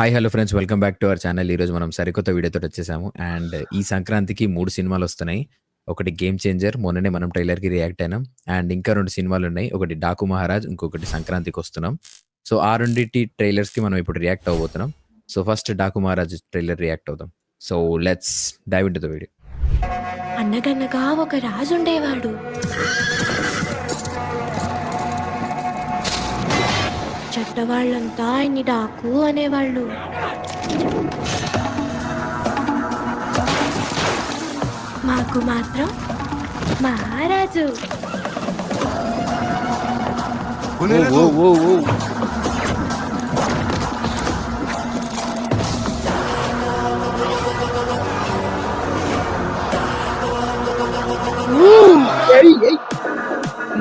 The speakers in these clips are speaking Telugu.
Hi hello friends welcome back to our channel. ఈరోజు మనం సరికొత్త వీడియోతో వచ్చేసాము. అండ్ ఈ సంక్రాంతికి 3 సినిమాలు వస్తున్నాయి. ఒకటి 'గేమ్ చేంజర్' మొన్ననే మనం ట్రైలర్‌కి రియాక్ట్ అయినాం. అండ్ ఇంకా 2 సినిమాలు ఉన్నాయి. ఒకటి 'డాకు మహారాజ్' ఇంకొకటి సంక్రాంతికి వస్తున్నాం. సో ఆ రెండిటి ట్రైలర్స్‌కి మనం ఇప్పుడు రియాక్ట్ అవ్వబోతున్నాం. So first 'Daaku Maharaj' trailer react అవుదాం. So let's dive into the video. అనగనగా ఒక రాజుండేవాడు. చెడ్డవాళ్ళంతా ఆయన్ని డాకు అనేవాళ్ళు. మాకు మాత్రం మహారాజు.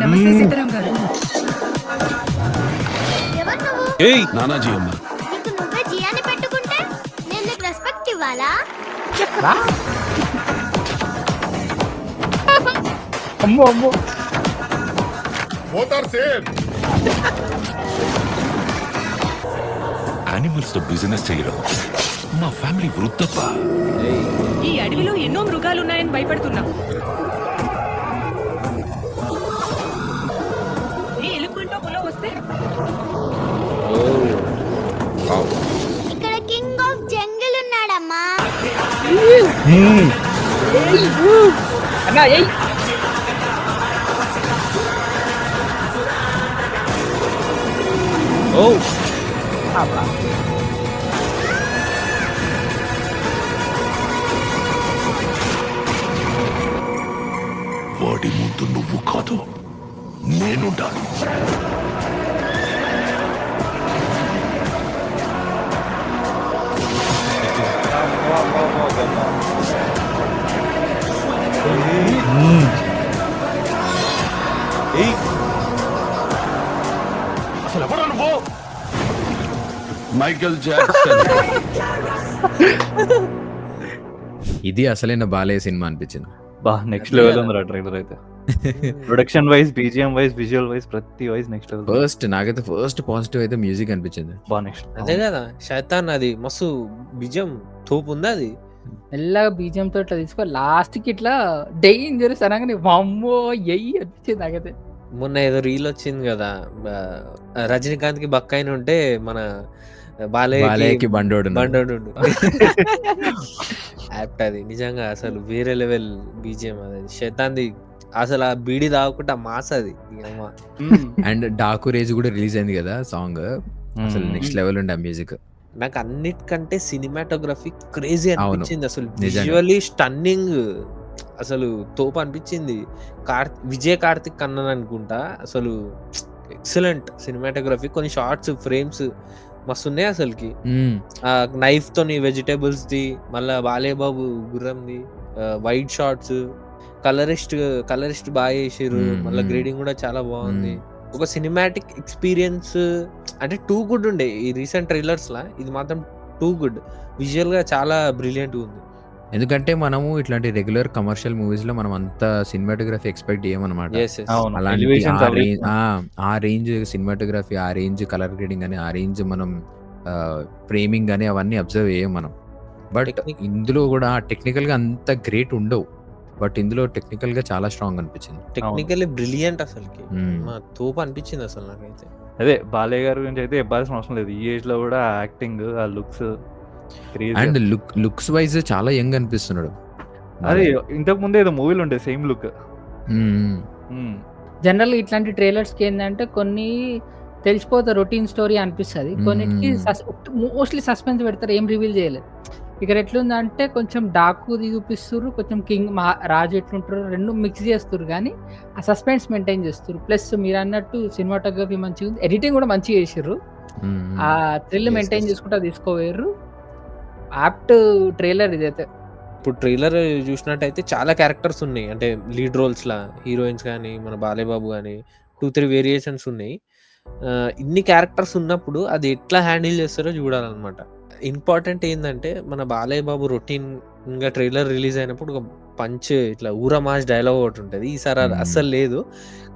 నమస్తే సీతారాం గారు. ఎవరు నువ్వు? ఏయ్ నానాజీ అమ్మ నీకు నువ్వే జియాని పెట్టుకుంటే నేను నీకు రెస్పెక్ట్ ఇవ్వాలా? యానిమల్స్ తో బిజినెస్ చేయడం మా ఫ్యామిలీ వృత్తప్ప. ఈ అడవిలో ఎన్నో మృగాలున్నాయని భయపడుతున్నా. ఏ ఎలుగుబంటో పులో వస్తే ఇక్కడ కింగ్ ఆఫ్ జంగిల్ ఉన్నాడమ్మా. వాడి ముందు నువ్వు కాదు నేనుంటాను. అసలు ఎవరు నువ్వు? Michael Jackson. ఇది అసలైన బాలయ్య సినిమా అనిపించింది. బా నెక్స్ట్ లెవెల్ ఉందిరా ట్రైలర్ అయితే. Production wise, BGM wise, visual wise ప్రతి వైజ్ నెక్స్ట్ లెవెల్. నాకైతే ఫస్ట్ పాజిటివ్ అయితే మ్యూజిక్ అనిపించింది. బా నెక్స్ట్ అదే కదా శైతాన్, అది మస్తు బిజం తోపు ఉంది. అది మెల్లగా బీజం తో ఇట్లా తీసుకో లాస్ట్ కి ఇట్లా డేంజర్ అనగానే వామ్మో ఎయ్యి అనిపించింది నాకైతే. మొన్న ఏదో రీల్ వచ్చింది కదా, రజనీకాంత్ కి బక్కాయిన ఉంటే మన బాలయ్యకి బండోడు బండోడు యాప్ట్. అది నిజంగా అసలు వేరే లెవెల్ బీజిఎం. అది శైతాన్ది అసలు ఆ బీడి తాగకుండా మాస్ అది. అండ్ డాకు రేజ్ కూడా రిలీజ్ అయింది కదా సాంగ్. అసలు నెక్స్ట్ లెవెల్ ఉండే ఆ మ్యూజిక్. నాకు అన్నిటికంటే సినిమాటోగ్రఫీ క్రేజీ అనిపించింది. అసలు నిజంగా. విజువల్లీ స్టన్నింగ్, అసలు తోపు అనిపించింది. విజయ్ కార్తిక్ కన్నన్ అనుకుంటా. అసలు ఎక్సలెంట్ సినిమాటోగ్రఫీ. కొన్ని షార్ట్స్ ఫ్రేమ్స్ మస్తు ఉన్నాయి అసలుకి. ఆ నైఫ్ తోని వెజిటేబుల్స్ ది, మళ్ళా బాలేబాబు గుర్రంది, వైట్ షార్ట్స్, కలరిస్ట్ బాగా చేసారు. మళ్ళీ గ్రేడింగ్ కూడా చాలా బాగుంది. ఒక సినిమాటిక్ ఎక్స్పీరియన్స్ అంటే టూ గుడ్ ఉండే ఈ రీసెంట్ ట్రైలర్స్ లా. ఇది మాత్రం టూ గుడ్. విజువల్ గా చాలా బ్రిలియంట్ ఉంది. ఎందుకంటే మనము ఇట్లాంటి రెగ్యులర్ కమర్షియల్ మూవీస్ లో మనం అంత సినిమాటోగ్రఫీ ఎక్స్పెక్ట్ చేయమన్నమాట. Yes, yes. అవును. అలాంటి Elevations అవి. ఆ రేంజ్ సినిమాటోగ్రఫీ, ఆ రేంజ్ కలర్ గ్రేడింగ్ అని, ఆ రేంజ్ మనం ఫ్రేమింగ్ అని అవన్నీ అబ్జర్వ్ చేయం మనం. But Technique. ఇందులో కూడా టెక్నికల్ గా అంత గ్రేట్ ఉండవు. బట్ ఇందులో టెక్నికల్ గా చాలా స్ట్రాంగ్ అనిపించింది. టెక్నికల్లీ బ్రిలియంట్ అసలుకి. మ్మ్. మా తోపు అనిపించింది అసలు నాకైతే. అదే బాలయ్య గారి గురించి అయితే చెప్పాల్సిన అవసరం లేదు. ఈ ఏజ్ లో కూడా యాక్టింగ్, ఆ లుక్స్ అండ్ లుక్స్ వైజ్ చాలా యంగ్ అనిపిస్తున్నాడు. అది ఇంతకు ముందే ఏదో మూవీలు ఉండే సేమ్ లుక్. మ్మ్. జనరల్ ఇట్లాంటి ట్రైలర్స్ కి ఏంటంటే కొన్ని తెలిసిపోతే రొటీన్ స్టోరీ అనిపిస్తుంది. కొన్నిటికి మోస్ట్లీ సస్పెన్స్ పెడతారు, ఏం రివీల్ చేయలేదు. ఇక్కడ ఎట్లుందంటే కొంచెం డాకు చూపిస్తారు, కొంచెం కింగ్ రాజు ఎట్లుంటారు రెండు మిక్స్ చేస్తారు, కానీ ఆ సస్పెన్స్ మెయింటైన్ చేస్తారు. ప్లస్ మీరు అన్నట్టు సినిమాటోగ్రఫీ మంచిగా ఉంది, ఎడిటింగ్ కూడా మంచిగా చేసారు. ఆ థ్రిల్ Yes, మెయింటైన్ yes. చేసుకుంటా తీసుకోవేరు. యాప్ట్ ట్రైలర్ ఇదైతే. ఇప్పుడు ట్రైలర్ చూసినట్టయితే చాలా క్యారెక్టర్స్ ఉన్నాయి. అంటే లీడ్ రోల్స్ లా హీరోయిన్స్ కానీ, మన బాలేబాబు కానీ 2-3 వేరియేషన్స్ ఉన్నాయి. ఇన్ని క్యారెక్టర్స్ ఉన్నప్పుడు అది ఎట్లా హ్యాండిల్ చేస్తారో చూడాలన్నమాట. ఇంపార్టెంట్ ఏంటంటే మన బాలయ్య బాబు రొటీన్ గా ట్రైలర్ రిలీజ్ అయినప్పుడు ఒక పంచ్ ఇట్లా ఊరా మాస్ డైలాగ్ ఒకటి ఉంటుంది. ఈసారి అది అస్సలు లేదు.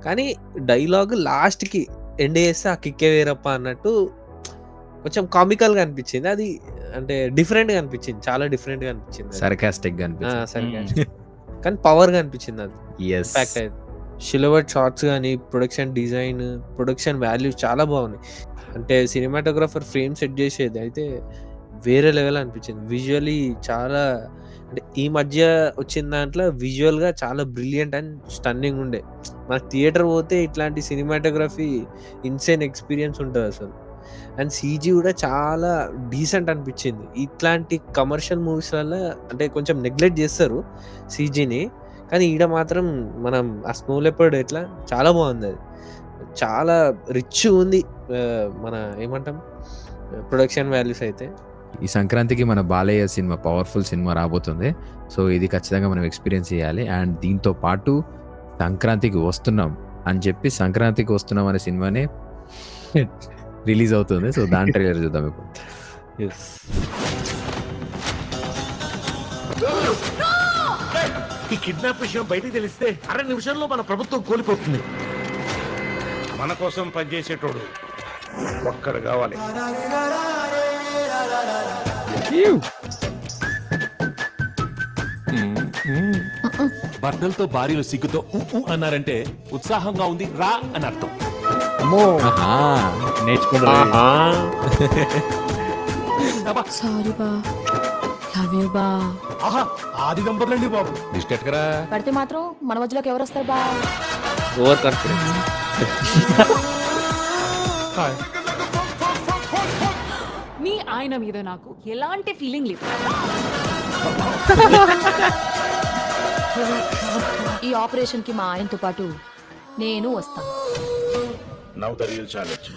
కానీ డైలాగ్ లాస్ట్ కి ఎండ్ చేస్తే ఆ కిక్కే వేరప్ప అన్నట్టు కొంచెం కామికల్ గా అనిపించింది అది, అంటే డిఫరెంట్ గా అనిపించింది, చాలా డిఫరెంట్ గా అనిపించింది అది. సర్కాస్టిక్ గా అనిపించింది. సరిగ్గా కానీ పవర్ గా అనిపించింది అది. ఎస్ ఇంపాక్ట్ అయింది. షిలవర్డ్ షార్ట్స్ కానీ, ప్రొడక్షన్ డిజైన్, ప్రొడక్షన్ వాల్యూస్ చాలా బాగున్నాయి. అంటే సినిమాటోగ్రాఫర్ ఫ్రేమ్ సెట్ చేసేది అయితే వేరే లెవెల్ అనిపించింది. విజువల్లీ చాలా, అంటే ఈ మధ్య వచ్చిన దాంట్లో విజువల్ గా చాలా బ్రిలియంట్ అండ్ స్టన్నింగ్ ఉండే. మనకు థియేటర్ పోతే ఇట్లాంటి సినిమాటోగ్రఫీ ఇన్సేన్ ఎక్స్పీరియన్స్ ఉంటుంది అసలు. అండ్ సీజీ కూడా చాలా డీసెంట్ అనిపించింది. ఇట్లాంటి కమర్షియల్ మూవీస్ వల్ల అంటే కొంచెం నెగ్లెక్ట్ చేస్తారు సీజీని, కానీ ఈడ మాత్రం మనం ఆ స్నో లెపర్డ్ ఎట్లా చాలా బాగుంది అది, చాలా రిచ్ ఉంది. మన ఏమంటాం ప్రొడక్షన్ వాల్యూస్ అయితే. ఈ సంక్రాంతికి మన బాలయ్య సినిమా పవర్ఫుల్ సినిమా రాబోతుంది. సో ఇది ఖచ్చితంగా మనం ఎక్స్పీరియన్స్ చేయాలి. అండ్ దీంతో పాటు సంక్రాంతికి వస్తున్నాం అని చెప్పి సంక్రాంతికి వస్తున్నాం అనే సినిమానే రిలీజ్ అవుతుంది. సో దాని ట్రైలర్ చూద్దాం ఇప్పుడు. ఎస్ ఈ కిడ్నాప్ విషయం బయటికి తెలిస్తే 6 నిమిషాల్లో మన ప్రభుత్వం కోల్పోతుంది. మన కోసం పనిచేసేటోడు ఒక్కడు కావాలి. బర్డలతో భార్యలు సిగ్గుతో అన్నారంటే ఉత్సాహంగా ఉంది రా అని అర్థం. నేర్చుకుంటారు. సారీ బా, లవ్ యూ బా. ఆహా, ఆది దంపతులండి బాబు. డిస్టెట్ కరా పడితే మాత్రం మన మధ్యలోకి ఎవరు వస్తారు బా? Over confidence. మీ ఆయన మీద నాకు ఎలాంటి ఫీలింగ్ లేదు. ఈ ఆపరేషన్ కి మా ఆయనతో పాటు నేను వస్తాను. Now the real challenge.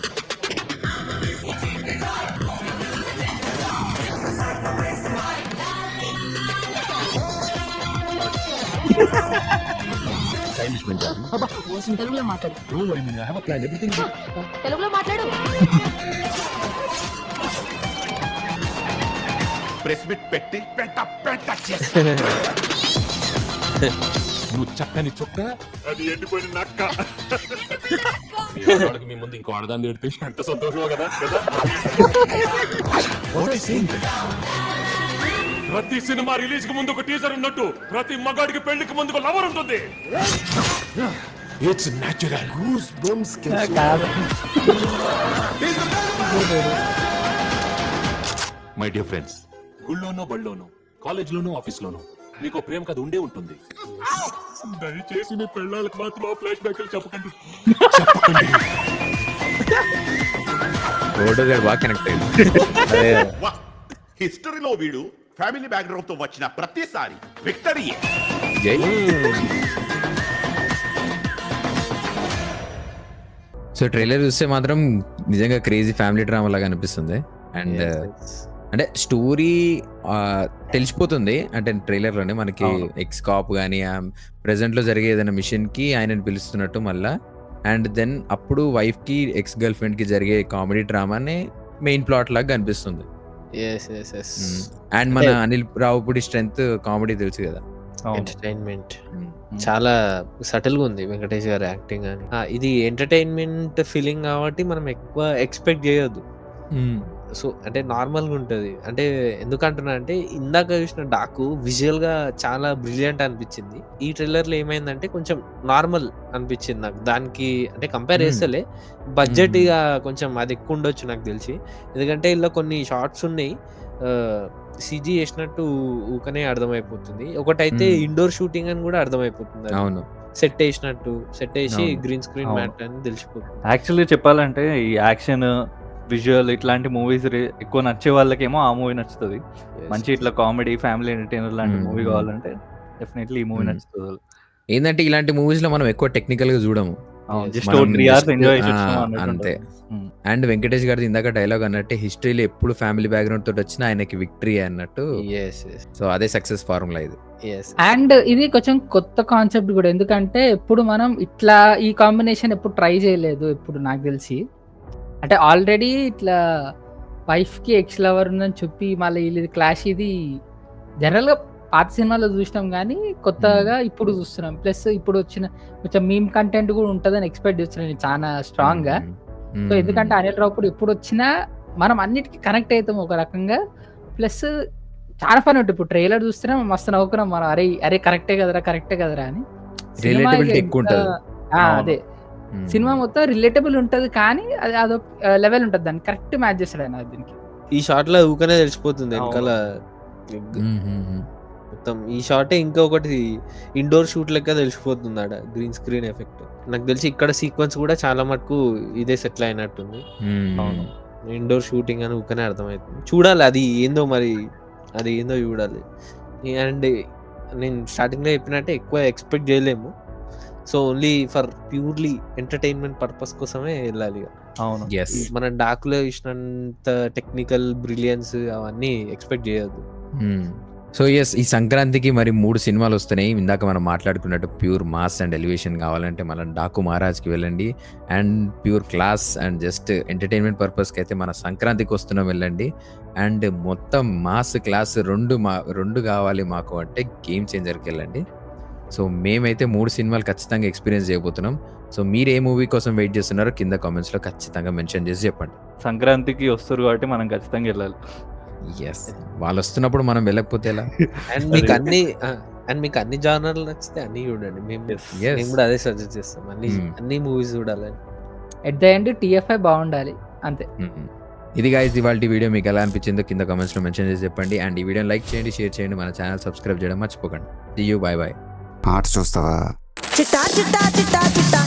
తెలుగులో మాట్లాడు. తెలుగులో మాట్లాడు. ప్రెస్ మీట్ పెట్టి పెట్ట పెట్ట నువ్వు చక్కని చుక్క, అది ఎండిపోయిన నక్క. మీ ముందు ఇంకో ఆడదాన్ని ఏడితే ఎంత సంతోషమో కదా. ప్రతి సినిమా రిలీజ్ కు ముందు ఒక టీజర్ ఉన్నట్టు ప్రతి మగాడికి పెళ్లికి ముందు ఒక లవర్ ఉంటుంది. It's natural. Goosebumps. My dear friends, గుళ్ళోనో బళ్ళోనో కాలేజ్లోనో ఆఫీస్లోనో మీకు ప్రేమ కథ ఉండే ఉంటుంది. దయచేసి మీ పెళ్ళాలకు మాత్రం ఫ్లాష్ బ్యాక్లు చెప్పకండి. బాగా కనెక్ట్ అయింది. హిస్టరీలో వీడు ఫ్యామిలీ బ్యాక్గ్రౌండ్ తో వచ్చిన ప్రతిసారి విక్టరీ. సో ట్రైలర్ చూస్తే మాత్రం నిజంగా క్రేజీ ఫ్యామిలీ డ్రామా లాగా అనిపిస్తుంది. అండ్ అంటే స్టోరీ తెలిసిపోతుంది అంటే ట్రైలర్ లోనే మనకి ఎక్స్ కాప్ గానీ ప్రెసెంట్ లో జరిగే ఏదైనా మిషన్ కి ఆయనని పిలుస్తున్నట్టు మళ్ళా. అండ్ దెన్ అప్పుడు వైఫ్ కి ఎక్స్ గర్ల్ ఫ్రెండ్ కి జరిగే కామెడీ డ్రామానే మెయిన్ ప్లాట్ లాగా కనిపిస్తుంది. అండ్ మన అనిల్ రావుపూడి స్ట్రెంత్ కామెడీ తెలుసు కదా, ఎంటర్టైన్మెంట్ చాలా సటిల్ గా ఉంది వెంకటేష్ గారి యాక్టింగ్ అని. ఇది ఎంటర్టైన్మెంట్ ఫీలింగ్ కాబట్టి మనం ఎక్కువ ఎక్స్పెక్ట్ చేయొద్దు. సో అంటే నార్మల్ గా ఉంటది. అంటే ఎందుకంటున్నా అంటే ఇందాక చూసిన డాకు విజువల్ గా చాలా బ్రిలియంట్ అనిపించింది. ఈ ట్రైలర్ లో ఏమైందంటే కొంచెం నార్మల్ అనిపించింది నాకు. దానికి అంటే కంపేర్ చేస్తలే బడ్జెట్ ఇక కొంచెం అది ఎక్కువ ఉండొచ్చు నాకు తెలిసి. ఎందుకంటే ఇలా కొన్ని షార్ట్స్ ఉన్నాయి సిజీ చేసినట్టు ఊకనే అర్థమైపోతుంది. ఒకటైతే ఇండోర్ షూటింగ్ అని కూడా అర్థమైపోతుంది. అవును, సెట్ వేసినట్టు సెట్ వేసి గ్రీన్ స్క్రీన్ మ్యాట్ అని తెలిసిపోతుంది. యాక్చువల్లీ చెప్పాలంటే ఈ యాక్షన్ విజువల్ ఇట్లాంటి మూవీస్ ఎక్కువ నచ్చే వాళ్ళకేమో ఆ మూవీ నచ్చుతుంది. మంచి ఇట్లా కామెడీ ఫ్యామిలీ ఎంటర్టైనర్ లాంటి మూవీ కావాలంటే డెఫినెట్లీ ఈ మూవీ నచ్చుతుంది. ఏంటంటే ఇలాంటి మూవీస్ లో మనం ఎక్కువ టెక్నికల్ గా చూడము, అంతే. అండ్ వెంకటేష్ గారి ఇందాక డైలాగ్ అన్నట్టే హిస్టరీలో ఎప్పుడు ఫ్యామిలీ బ్యాక్గ్రౌండ్ తోటి వచ్చినా ఆయనకి విక్టరీ అన్నట్టు. సో అదే సక్సెస్ ఫార్ములా ఇది. అండ్ ఇది కొంచెం కొత్త కాన్సెప్ట్ కూడా, ఎందుకంటే ఎప్పుడు మనం ఇట్లా ఈ కాంబినేషన్ ఎప్పుడు ట్రై చేయలేదు ఎప్పుడు నాకు తెలిసి. అంటే ఆల్రెడీ ఇట్లా వైఫ్ కి ఎక్స్ లవర్ ఉందని చెప్పి మళ్ళీ ఇది క్లాష్, ఇది జనరల్ గా పాత సినిమాలో చూసినాం కానీ కొత్తగా ఇప్పుడు చూస్తున్నాం. ప్లస్ ఇప్పుడు వచ్చిన కొంచెం మీమ్ కంటెంట్ కూడా ఉంటుందని ఎక్స్పెక్ట్ చేస్తున్నాను చాలా స్ట్రాంగ్ గా. సో ఎందుకంటే అనిల్ రావుపూడి ఎప్పుడు వచ్చినా మనం అన్నిటికి కనెక్ట్ అవుతాం ఒక రకంగా. ప్లస్ చాలా ఫన్ ఉంటుంది. ఇప్పుడు ట్రైలర్ చూస్తేనే మస్తు నవ్వుకున్నాం మనం. అరే అరే కరెక్టే కదరా అని. సినిమా ఇక రిలేటబిలిటీ ఎక్కువ ఎంత ఉంటది. అవును. అదే సినిమా మొత్తం రిలేటబుల్ ఉంటది. కానీ అది అదొక లెవెల్ ఉంటది. దాన్ని కరెక్ట్ మ్యాచ్ చేస్తాడు ఆయన దీనికి. ఈ షాట్ లో ఊకనే తెలిసిపోతుంది వెనకాల మొత్తం. ఈ షాటే ఇంకొకటి ఇండోర్ షూట్ లెక్క తెలిసిపోతుంది ఆడ గ్రీన్ స్క్రీన్ ఎఫెక్ట్. నాకు తెలిసి ఇక్కడ సీక్వెన్స్ కూడా చాలా మటుకు ఇదే సెటిల్ అయినట్టుంది. అవును. ఇండోర్ షూటింగ్ అని ఊకనే అర్థమవుతుంది. చూడాలి అది ఏందో మరి, అది ఏందో చూడాలి. అండ్ నేను స్టార్టింగ్లో చెప్పినట్టే ఎక్కువ ఎక్స్పెక్ట్ చేయలేము. So only for purely entertainment purpose కోసమే వెళ్ళాలి ఇక. అవును. ఎస్. మన డాక్లో ఇచ్చినంత టెక్నికల్ బ్రిలియన్స్ అవన్నీ ఎక్స్పెక్ట్ చేయొద్దు. సో ఎస్, ఈ సంక్రాంతికి మరి 3 సినిమాలు వస్తున్నాయి. ఇందాక మనం మాట్లాడుకున్నట్టు ప్యూర్ మాస్ అండ్ ఎలివేషన్ కావాలంటే మనం డాకు మహారాజ్కి వెళ్ళండి. And pure class and just entertainment పర్పస్కి అయితే మన సంక్రాంతికి వస్తున్నాం వెళ్ళండి. అండ్ మొత్తం మాస్ క్లాస్ రెండు కావాలి మాకు అంటే గేమ్ చేంజర్కి వెళ్ళండి. సో మేమైతే 3 సినిమాలు ఖచ్చితంగా ఎక్స్పీరియన్స్ చేయబోతున్నాం. సో మీరు ఏ మూవీ కోసం వెయిట్ చేస్తున్నారో కింద కామెంట్స్లో ఖచ్చితంగా మెన్షన్ చేసి చెప్పండి. సంక్రాంతికి వస్తారు కాబట్టి మనం ఖచ్చితంగా వెళ్ళాలి. ఎస్, వాళ్ళు వస్తున్నప్పుడు మనం వెళ్ళకపోతే ఎలా? అండ్ మీకు అన్ని జానర్లు నచ్చితే అన్ని చూడండి. మేము కూడా అదే సజెస్ట్ చేస్తాం. అన్ని మూవీస్ చూడాలని. ఎట్ ద ఎండ్ TFI బాగుండాలి అంతే. ఇది గాయ్స్ ఇవాల్టి వీడియో మీకు ఎలా అనిపించిందో కింద కామెంట్స్లో మెన్షన్ చేసి చెప్పండి. అండ్ ఈ వీడియోని లైక్ చేయండి, షేర్ చేయండి, మన ఛానల్ సబ్స్క్రైబ్ చేయడం మర్చిపోకండి. See you, bye bye. పాట చూస్తావా? చిట్టా చిట్టా చిట్టా చిట్టా